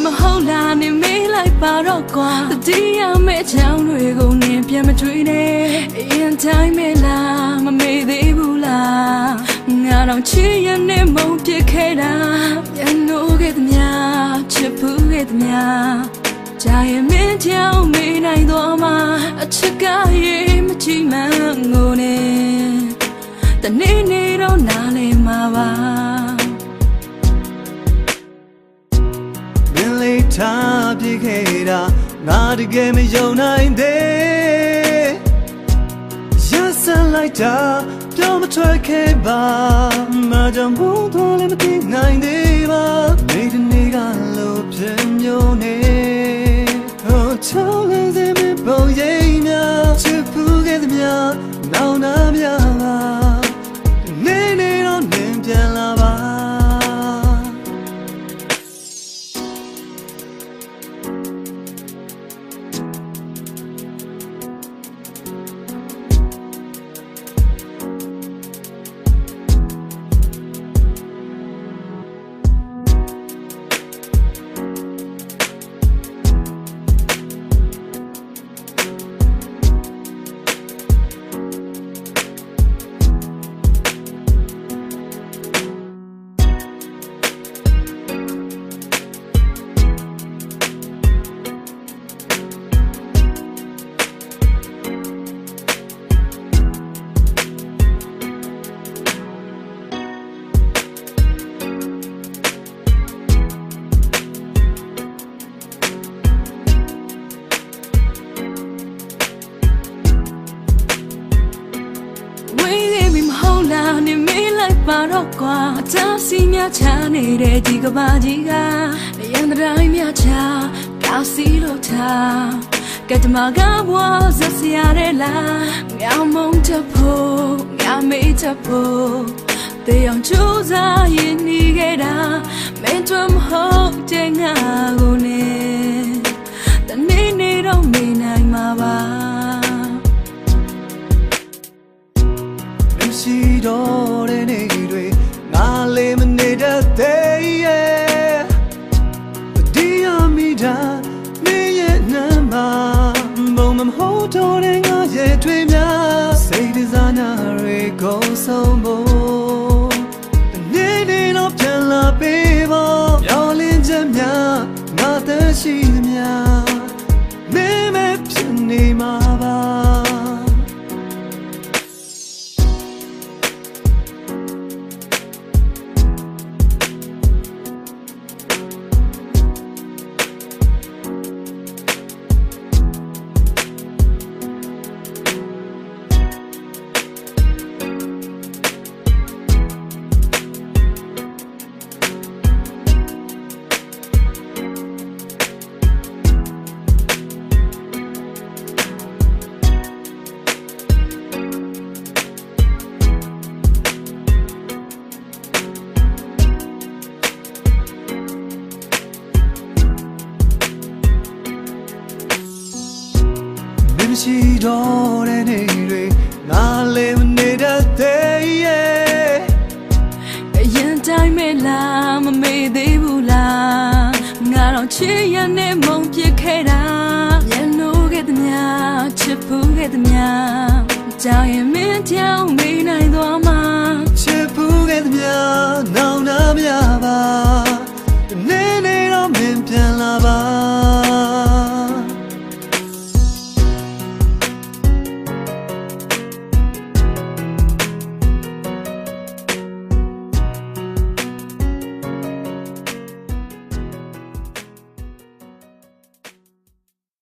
မဟုတ်လားနေမေးလိုက်ပါတော့ကွာတတိယမဲ့ချောင်းတွေကိုနင်ပြန်မတွေးနဲ့အရင်တိုင်းမဲ့လားမမေ့သေးဘူးလားငါတော့ချစ်ရနဲ့မုန်းပြစ်ခဲ့တာပြန်လို့ခဲ့သမျှချစ်ဖူးခဲ့သမျှကြာရင်မင်းကြောင့်မေးနိုင်တော့မှအချစ်ကရေးမကြည့်မှန်းငိုနေတနေ့နေ့တော့နားလဲမှာပါမင်းလေးထားပြခဲ့တာငါတကယ်မယုံနိုင်သေးရစလိုက်တာပြောမထွက်ခဲ့ပါမကြောင့်ဘုံတော်လည်းမသိနိုင်သေးပါနေတနေ့ကလို့ပြန်မျိုးနေဟိုချောင်းလေးစမပုံရိပ်များချစ်ဖူးခဲ့သမျှနောင်နာများပါနေနေတော့နင်ပြန်လာပါနေမေးလိုက်ပါတော့ကွာအသာစီများချနေတဲ့ဒီကဘာကြီးကရန်တိုင်းများချကောက်စီလို့ထားကတမကဘွားဇစရတဲ့လားငါမုံတဖို့ငါမေးတဖို့တေအောင်ကြိုးစားရင်နေခဲ့တာမင်းတို့မဟုတ်တဲ့ငါကိုနေတနေ့နေ့တော့မေးနိုင်မှာပါရှိတော့တဲ့နေ့တွေငါလေးမနေတတ်သေးရဲ့ဒီအမိတာမင်းရဲ့နံပါတ်ဘုံမဟုတ်တော့တဲ့ငါရဲ့တွေ့များစိတ်ဒဇာနာတွေကုန်ဆုံးဖို့နေနေတော့ပြန်လာပေးဖို့ပြောင်းလင်းချက်များငါသက်ရှိသမျှမင်းမဖြစ်နေမှာပါရှိတော့တဲ့နေ့တွေငါလေးမနေတတ်သေးရဲ့အရင်တိုင်းမဲ့လားမမေ့သေးဘူးလားငါတော့ချစ်ရနဲ့မုန်းပြစ်ခဲ့တာရန်လို့ခဲ့သမျှချစ်ဖူးခဲ့သမျှကြောင်ရင်မင်းကြောင်